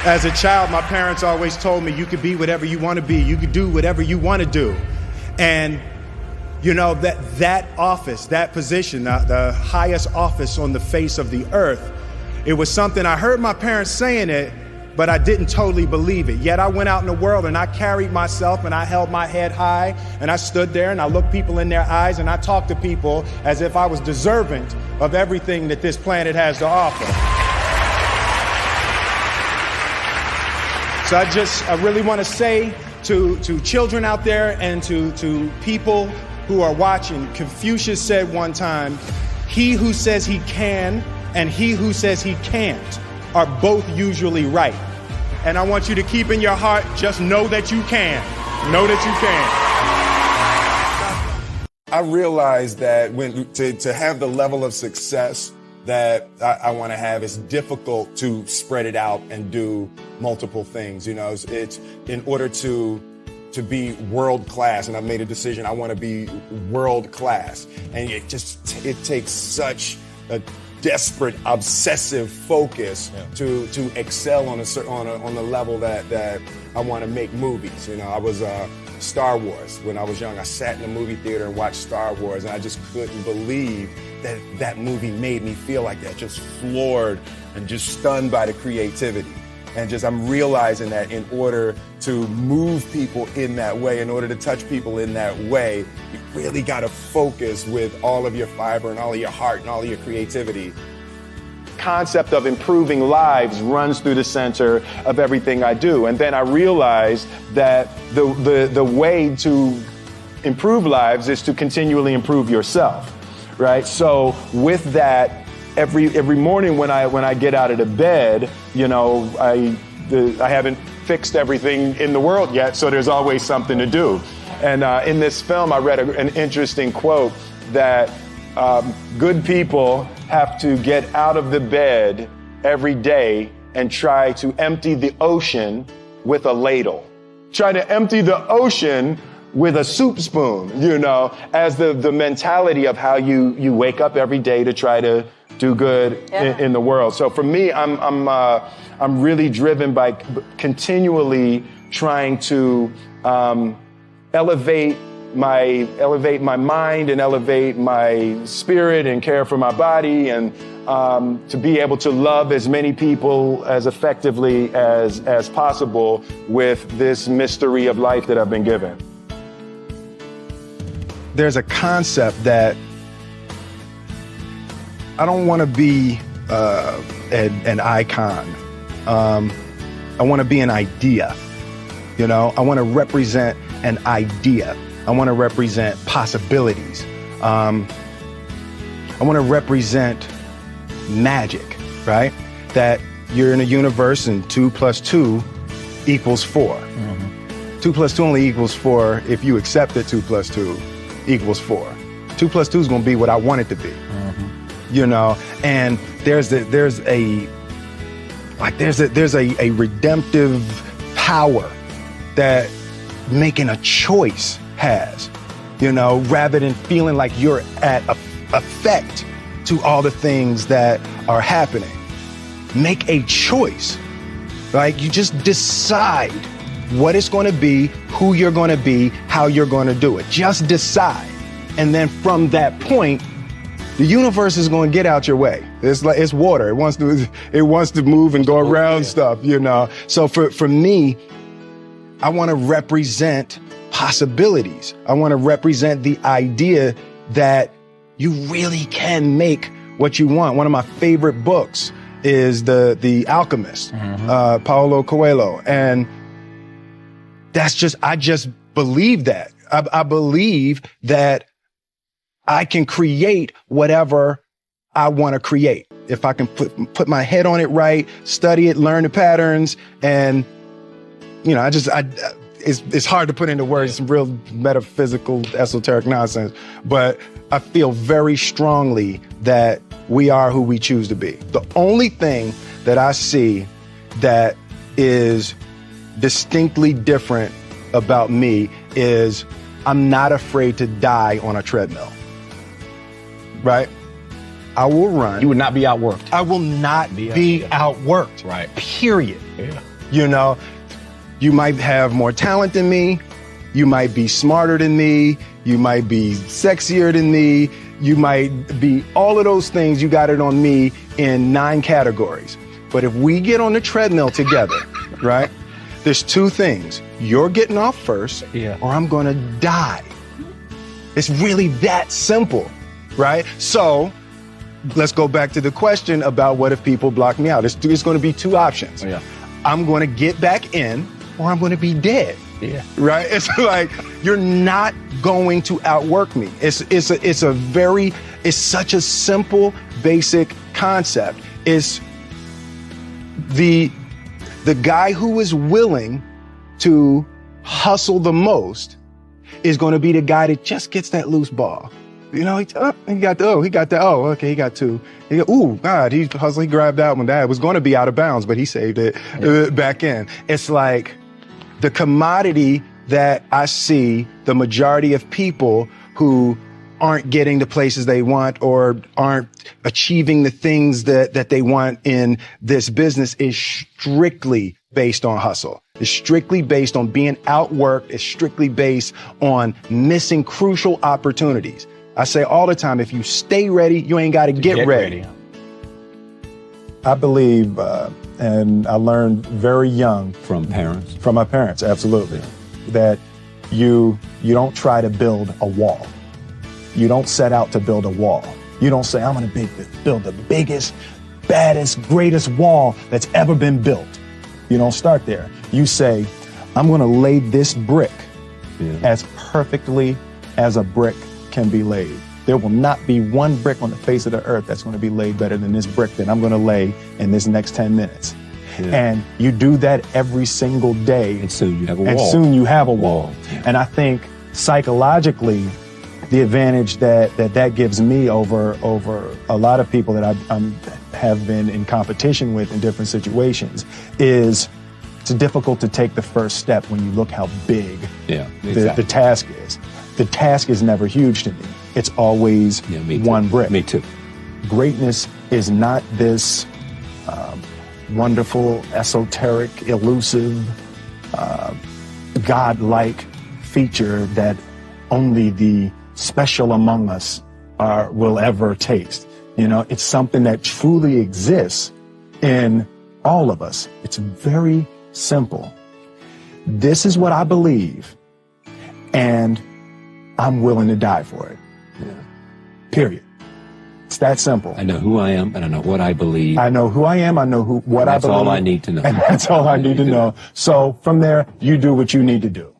As a child, my parents always told me you could be whatever you want to be. You could do whatever you want to do. And you know, that office, that position, the highest office on the face of the earth, it was something I heard my parents saying it, but I didn't totally believe it. Yet I went out in the world and I carried myself and I held my head high and I stood there and I looked people in their eyes and I talked to people as if I was deserving of everything that this planet has to offer. So I really want to say to children out there and to people who are watching, Confucius said one time, he who says he can and he who says he can't are both usually right. And I want you to keep in your heart, just know that you can. Know that you can. I realized that to have the level of success that I want to have, it's difficult to spread it out and do multiple things. You know, it's in order to be world class, and I've made a decision, I want to be world class. And it takes such a desperate, obsessive focus to excel on the level that I want to make movies. You know, I was Star Wars when I was young. I sat in the movie theater and watched Star Wars, and I just couldn't believe that movie made me feel like that, just floored and just stunned by the creativity. And I'm realizing that in order to move people in that way, in order to touch people in that way, you really got to focus with all of your fiber and all of your heart and all of your creativity. Concept of improving lives runs through the center of everything I do. And then I realized that the way to improve lives is to continually improve yourself, right? So with that, every morning when I get out of the bed, you know, I haven't fixed everything in the world yet, so there's always something to do. And in this film, I read an interesting quote that good people have to get out of the bed every day and try to empty the ocean with a ladle. Try to empty the ocean with a soup spoon, you know, as the mentality of how you wake up every day to try to do good in the world. So for me, I'm really driven by continually trying to elevate my mind and elevate my spirit and care for my body, and to be able to love as many people as effectively as possible with this mystery of life that I've been given. There's a concept that I don't want to be an icon. I want to be an idea. You know, I want to represent an idea. I want to represent possibilities. I want to represent magic, right? That you're in a universe and 2 + 2 = 4. Mm-hmm. 2 + 2 only equals 4 if you accept that 2 + 2 = 4. 2 + 2 is going to be what I want it to be. Mm-hmm. You know, and there's a redemptive power that making a choice has, you know, rather than feeling like you're at effect to all the things that are happening. Make a choice. Like, you just decide what it's going to be, who you're going to be, how you're going to do it. Just decide. And then from that point, the universe is going to get out your way. It's like, it's water. It wants to move and go around stuff, you know. So for me, I want to represent possibilities. I want to represent the idea that you really can make what you want. One of my favorite books is The Alchemist, mm-hmm. Paulo Coelho. And I just believe that. I believe that I can create whatever I want to create. If I can put my head on it right, study it, learn the patterns, and, you know, it's hard to put into words, some real metaphysical, esoteric nonsense, but I feel very strongly that we are who we choose to be. The only thing that I see that is distinctly different about me is I'm not afraid to die on a treadmill. Right? I will run. You would not be outworked. I will not be outworked. Right. Period. Yeah. You know, you might have more talent than me. You might be smarter than me. You might be sexier than me. You might be all of those things. You got it on me in 9 categories. But if we get on the treadmill together, right, there's 2 things. You're getting off first, or I'm going to die. It's really that simple, right? So let's go back to the question about what if people block me out. It's going to be 2 options. I'm going to get back in, or I'm going to be dead. Right? It's like, you're not going to outwork me. It's such a simple, basic concept. It's the guy who is willing to hustle the most is going to be the guy that just gets that loose ball. You know, he got 2. He hustled, he grabbed that one. That was going to be out of bounds, but he saved it back in. It's like the commodity that I see the majority of people who aren't getting the places they want or aren't achieving the things that they want in this business is strictly based on hustle. It's strictly based on being outworked. It's strictly based on missing crucial opportunities. I say all the time, if you stay ready, you ain't got to get ready. I believe, and I learned very young. From parents? From my parents, absolutely. That you don't try to build a wall. You don't set out to build a wall. You don't say, I'm going to build the biggest, baddest, greatest wall that's ever been built. You don't start there. You say, I'm going to lay this brick as perfectly as a brick can be laid. There will not be one brick on the face of the earth that's going to be laid better than this brick that I'm going to lay in this next 10 minutes. And you do that every single day. And soon you have a wall. And soon you have a wall. And I think psychologically, the advantage that gives me over a lot of people that I have been in competition with in different situations is it's difficult to take the first step when you look how big the task is. The task is never huge to me. It's always one brick. Me too. Greatness is not this wonderful, esoteric, elusive, God-like feature that only the special among us will ever taste. You know, it's something that truly exists in all of us. It's very simple. This is what I believe, and I'm willing to die for it. Period. It's that simple. I know who I am, and I know what I believe. I know who I am. I know what I believe. That's all I need to know. And that's all I need to know. So from there, you do what you need to do.